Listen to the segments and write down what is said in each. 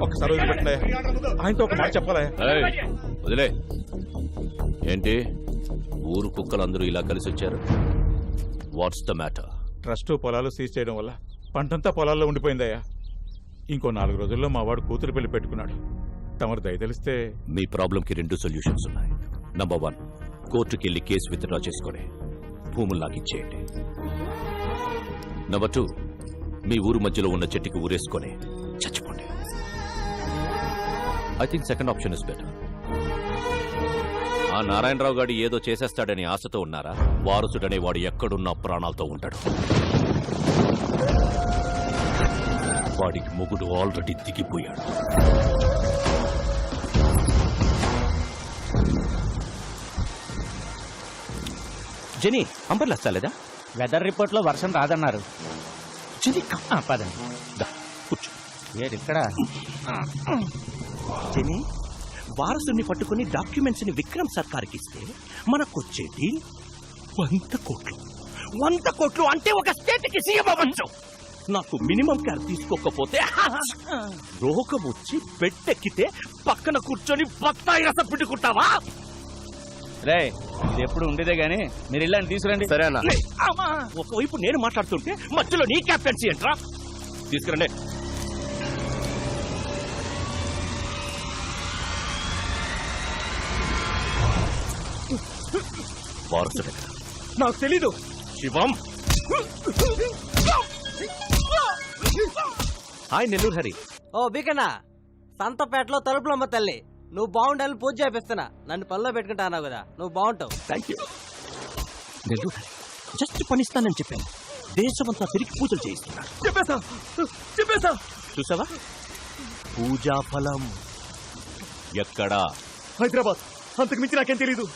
ఒక్కసారి వదిలిపెట్టలే, ఆయనతో ఒక మాట చెప్పాలా? వదిలే. ఏంటి ఊరు కుక్కలందరూ ఇలా కలిసి వచ్చారు? What's the matter? ట్రస్ట్ పొలాలు సీజ్ చేయడం వల్ల పంటంతా పొలాల్లో ఉండిపోయిందయ్యా. ఇంకో 4 రోజుల్లో మా వాడు కూతురు పెళ్లి పెట్టుకున్నాడు. తమరు దయ తెలిస్తే. మీ ప్రాబ్లంకి 2 సొల్యూషన్స్ ఉన్నాయి. నంబర్ 1, కోర్టుకి వెళ్ళి కేసు విత్డ్రా చేసుకుని భూములు నాకు ఇచ్చేయండి. నంబర్ 2, మీ ఊరు మధ్యలో ఉన్న చెట్టుకి ఊరేసుకొని చచ్చిపోండి. I think second option is better. ఆ నారాయణరావు గారు ఏదో చేసేస్తాడని ఆశతో ఉన్నారా? వారసుడనే వాడు ఎక్కడున్నా ప్రాణాలతో ఉంటాడు. వాడికి మొగుడు already దిగిపోయాడు. Genie, umbrella చాలేదా? Weather report లో వర్షం రాదన్నారు. పదండి, కూర్చో. ఇక్కడ జెనీ, వారసుని పట్టుకుని డాక్యుమెంట్స్ ని విక్రమ్ సర్కార్కి ఇస్తే మనకొచ్చేది 100 కోట్లు. 100 కోట్లు అంటే ఒక స్టేట్ కి సీఎం అవ్వచ్చు. నాకు మినిమం కేర్ తీసుకోకపోతే రోగం వచ్చి పెట్టెక్కితే పక్కన కూర్చొని బత్తాయి రసం పిండుకుంటావా? రే, ఇది ఎప్పుడు ఉండేదే గానీ మీరు ఇల్లని తీసుకురండి. సరేనా? ఒకవైపు నేను మాట్లాడుతుంటే మధ్యలో నీ క్యాప్టెన్సీ ఏంట్రా? తీసుకురండి. వారసుడు నాకు తెలీదు. శివం. హాయ్ నెల్లూరు హరి. ఓ బీకన్నా, సంతపేటలో తలుపులమ్మ తల్లి, నువ్వు బాగుండాలని పూజ చేపిస్తున్నా. నన్ను పనిలో పెట్టుకుంటా అన్నావు కదా, నువ్వు బాగుంటావు. Thank you. Nellore Hari, just పనిస్తానని చెప్పాను. దేశమంతా తిరిగి పూజలు చేయిస్తున్నారు. చెప్పేసా చూసావా? పూజా ఫలం ఎక్కడా? హైదరాబాద్. అంతకు మించి నాకేం తెలీదు.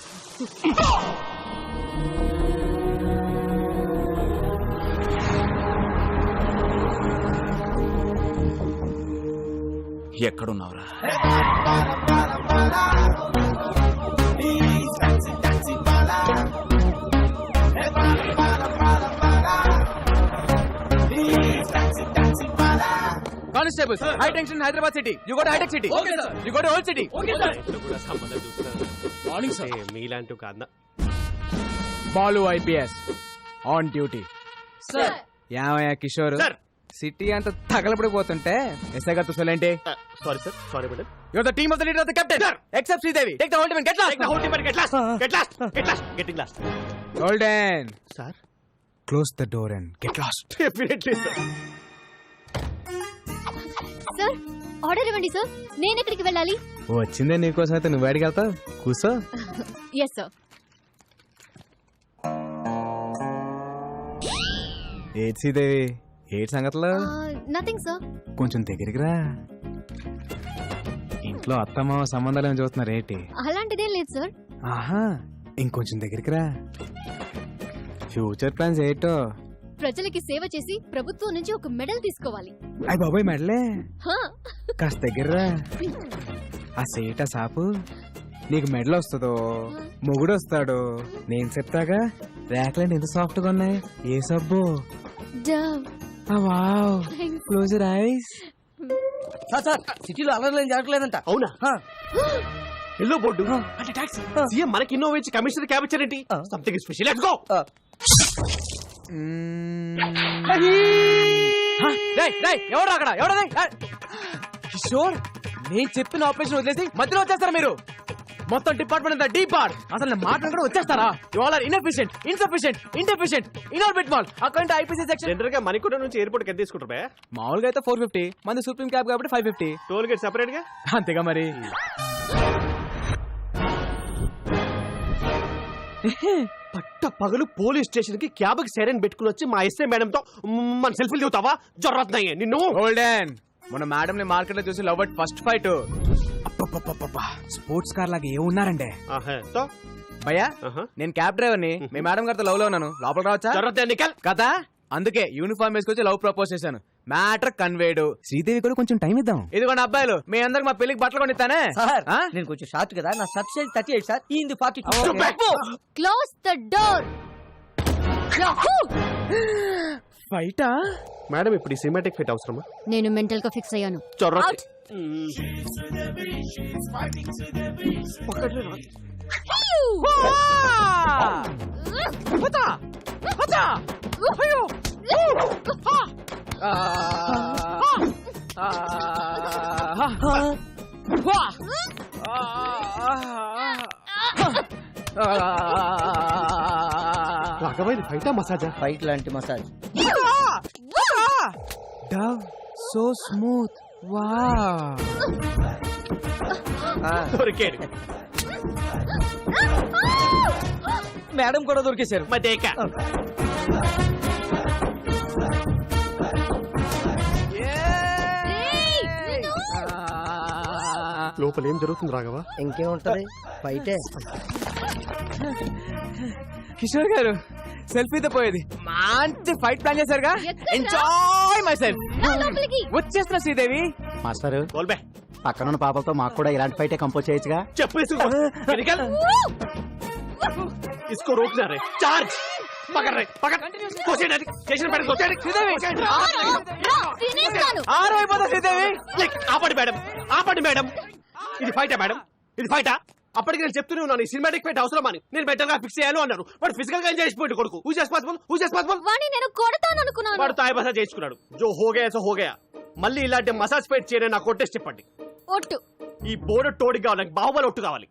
ఎక్కడున్నావురా? Constable, high tension Hyderabad city. You go to హైటెక్ city. Okay sir. You go to old city. Okay sir. Morning sir. మీలాంటి కాదు. Balu IPS on duty. Sir. ఏమయ్యా కిషోర్, సిటీ అంతా తగలబడిపోతుంటే ఎస్ఐ గారితో సొలేంటి? Sorry sir, sorry madam. You're the team of the leader of the captain. Except Sridevi. Take the whole team and get lost. Take the whole team and get lost. Get lost. Get lost. Getting lost. Golden. Sir. Close the door and get lost. Definitely, sir. Sir, order ఇవ్వండి sir. నేను ఎక్కడికి వెళ్ళాలి? వచ్చిందే నీకోసం అయితే నువ్వు బయటికి వెళ్తావు. కూసో. Yes sir. ఏడ్ శ్రీదేవి, ఏడ్ సంగతులు? Nothing sir. కొంచెం దగ్గరికి రా. ఇంట్లో అత్తమ్మ సంబంధాలు ఏమి చూస్తున్నారు ఏంటి? అలాంటిదేం లేదు సార్. ఆహా, ఇంకొంచెం దగ్గరికి రా. ఫ్యూచర్ ప్లాన్స్ ఏంటో? ప్రజలకి సేవ చేసి ప్రభుత్వం నుంచి ఒక మెడల్ తీసుకోవాలి. అయ్య బాబాయ్, మెడలే? హా. కాస్త దగ్గర్రా. ఆ సేట సాపు, నీకు మెడల్ వస్తుందో మొగుడు వస్తాడు నేను చెప్తాగా. ర్యాక్లైన్ ఎంత సాఫ్ట్ గా ఉన్నాయి. ఏ సబ్బు? Dove. Wow, close your eyes. Sir, సిటీలో అలర్లేం జరగలేదంట. అవునా? ఎల్లో బోర్డు అంటే టాక్స్. సీఎం మనకి ఇన్నో వేచి కమిషనర్ క్యాబ్ ఇచ్చారేంటి? Something special. Let's go. ఎవరు అక్కడ? ఎవడది? కిషోర్, నేను చెప్పిన ఆపరేషన్ వదిలేసి మధ్యలో వచ్చేస్తారా మీరు? మొత్తం డిపార్ట్మెంట్ అంతా డీపార్ట్. అసలు నేను మాట్లాడకుండా వచ్చేస్తారా? You all are inefficient, insufficient, indeficient, Inorbit mall. Account IPC section. General గా మణికొండ నుంచి ఎయిర్పోర్ట్ కి ఎంత తీసుకుంటారు? మామూలుగా అయితే 450, మంది సుప్రీం క్యాబ్ కాబట్టి 550. టోల్ గేట్ సెపరేట్ గా. అంతేగా మరి. పట్ట పగలు పోలీస్ స్టేషన్ కి క్యాబ్ కి సైరన్ పెట్టుకుని వచ్చి మా ఎస్ఐ మేడం తో మన సెల్ఫీలు దిగుతావా? జరుగుతున్నాయి నిన్ను. గోల్డెన్, మన మేడం ని మార్కెట్ లో చూసి love at first fight. Sports car లాగా ఏమున్నారంటే భయ్యా, నేను క్యాబ్ డ్రైవర్ ని. మీ మేడం గారితో లవ్ లో ఉన్నాను. లోపల రావచ్చా? కదా, అందుకే యూనిఫామ్ వేసుకొచ్చి లవ్ ప్రపోజ్ చేశాను. Matter conveyed. శ్రీదేవి కూడా కొంచెం టైం ఇద్దాం. ఇదిగోండి అబ్బాయిలు, మీ అందరికి మా పెళ్లికి బట్టలు కొనిస్తానే. సార్, నేను కొంచెం షార్ట్ కదా, నా షర్ట్ సైజ్ 38 సార్. ఈ 42. Close the door. ఫైటా? మేడం ఇప్పుడు ఈ సినిమాటిక్ ఫిట్ అవసరమా? నేను మెంటల్ గా ఫిక్స్ అయ్యాను. చొర్ర Out. రాఘవైన ఫైటా మసాజా? ఫైట్ లాంటి massage. Dove, so smooth. Wow. దొరికాడు. మేడం కూడా దొరికేశారు. మదేక లోపల ఏం జరుగుతుంది రాఘవ? ఇంకేముంటది, ఫైటే. కిషోర్ గారు సెల్ఫీతో పోయేది మంచి ఫైట్ ప్లాన్ చేశారుగా. ఎక్కడ్రా? Enjoy myself. లోపలికి వచ్చేస్తున్నా శ్రీదేవి. మాస్టర్ బోల్బే పక్కనున్న పాపలతో మాకు కూడా ఇలాంటి ఫైటే కంపోజ్ చేయొచ్చుగా. చెప్పు ఇసుకో. నికల్ इसको रोकना रे. चार्ज पकड़ रे, पकड़. कोशिश स्टेशन पर कोशिश. తినేస్తాను. ఆరు అయిపోతా శ్రీదేవి. ఆపండి మేడం, ఆపండి మేడం. ఇది ఫైటా మేడం? ఇది ఫైటా? అప్పటికి నేను చెప్తూనే ఉన్నాను ఈ సినిమాటిక్ ఫైట్ అవసరం అని. నేను బెటర్ గా ఫిక్స్ చేయాలి అన్నారు. వాడు ఫిజికల్ గా ఎంజాయ్ చేసిపోయింది కొడుకు. Who is possible? వాణ్ణి నేను కొడతాను అనుకున్నాను. వాడు తాయి మసాజ్ చేసుకున్నాడు. జో హోగయా సో హోగయా. మళ్ళీ ఇలాంటి మసాజ్ ఫైట్ చేయని నాకు కొట్టేసి చెప్పండి. ఒట్టు. ఈ బోర్డు టోడి కావాలి, నాకు బాహుబలి ఒట్టు కావాలి.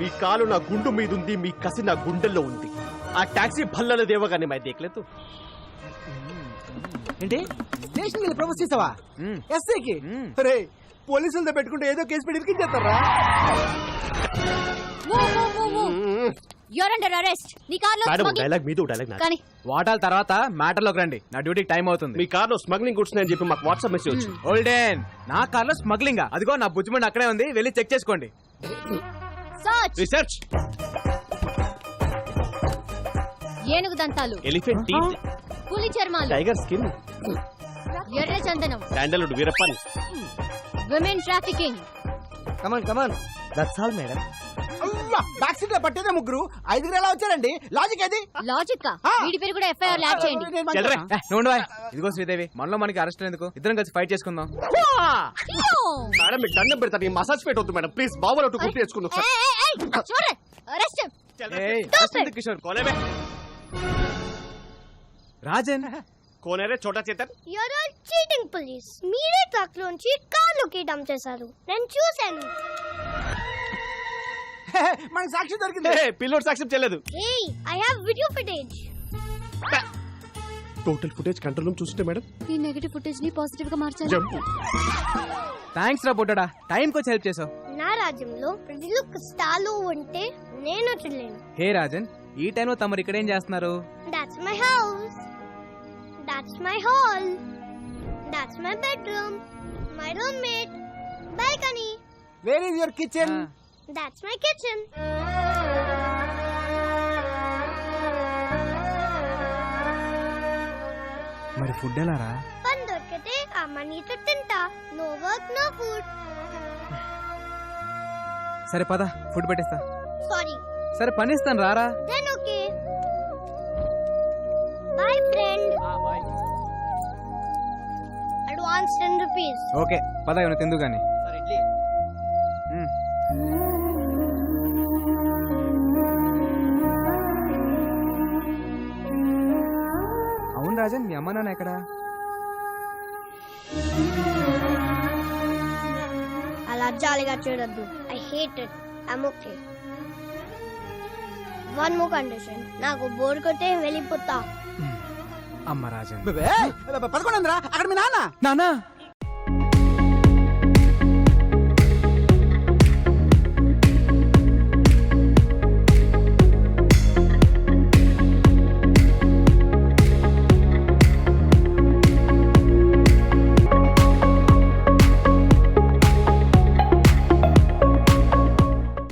మీ కాలు నా గుండు మీద ఉంది, మీ కసి నా గుండెల్లో ఉంది. ఆ టాక్సీ భల్లల దేవగానే మై దేఖలేదు. ఏంటి స్టేషన్ వెళ్ళి ప్రపోజ్ చేసావా? ఎస్ఐకి రే పోలీసులతో పెట్టుకుంటే ఏదో కేసు పెట్టి ఇరికించేస్తారా? You're under arrest. నీ కార్లో మేడం smuggling- డైలాగ్ మీదు డైలాగ్ నాది. కానీ వాటాల తర్వాత మ్యాటర్ లోకి రండి. నా డ్యూటీకి టైం అవుతుంది. మీ కార్లో స్మగ్లింగ్ గుడ్స్ అని చెప్పి మాకు వాట్సాప్ మెసేజ్ వచ్చింది. ఓల్డెన్ నా కార్లో స్మగ్లింగ్. అదిగో నా బుజ్జిమండి అక్కడే ఉంది, వెళ్ళి చెక్ చేసుకోండి. సర్చ్. రీసెర్చ్ ఏనుగు దంతాలు, ఎలిఫెంట్ టీత్, పులి చర్మాలు, టైగర్ స్కిన్, ఎర్ర చందనం, sandalwood Veerappan. Women trafficking. Come on come on, that's all madam. Back seat లో పట్టేదే ముగ్గురు, ఐదుగురు ఎలా వచ్చారండి? లాజిక్ ఏది? లాజిక్. వీడి పేరు కూడా ఎఫ్ఐఆర్ ల్యాబ్ చేయండి. చెల్లరే నువ్వు బాయ్. ఇదిగో శ్రీదేవి, మనలో మనకి అరెస్ట్ ఎందుకు? ఇద్దరం కలిసి ఫైట్ చేసుకుందాం. మేడం మీకు దండం పెడతాను. ఈ మసాజ్ ఫైట్ వద్దు మేడం, ప్లీజ్ బాబులో ఒట్టు గుర్తు తెచ్చుకుందాం. అరెస్ట్. ఏయ్, arrest ఎందుకు కిషోర్? కోనేమే రాజన్ కోనేరే చోటా Chetan. You're all cheating police. మీరే ట్రక్ లోంచి కార్లోకి డంప్ చేశారు, నేను చూశాను. మనకి సాక్షి దొరికింది. పిల్లోడు సాక్ష్యం చెల్లదు. Hey, I have video footage. Total footage control room చూస్తుంటే మేడం ఈ నెగటివ్ ఫుటేజ్ ని పాజిటివ్ గా మార్చాలి. జంప్. థ్యాంక్స్ రా బుడ్డడా, టైంకి వచ్చి హెల్ప్ చేసావు. నా రాజ్యంలో ప్రజలు కష్టాలు ఉంటే నేను చూడలేను. హే రాజన్, ఈ టైంలో తమరు ఇక్కడ ఏం చేస్తున్నారు? That's my house. That's my hall. That's my bedroom. My roommate. Balcony. Where is your kitchen? That's my kitchen. మరి ఫుడ్ ఎలా రా? పని దొరికితే ఆ మనీతో తింటా. No work, no food. సరే పద, ఫుడ్ పెట్టేస్తా. Sorry. సరే పని ఇస్తాను, రారా. Then okay. Bye, friend. Advance 10 rupees. Okay పద, ఏమైనా తిందు గాని. అవును రాజన్, మీ అమ్మ నాన్న ఎక్కడా? అలా జాలిగా చూడొద్దు. I hate it. I'm okay. One more condition. నాకు బోర్ కొట్టే వెళ్ళిపోతా. అమ్మ రాజన్. పదకొండు అక్కడ మీ నాన్న. నానా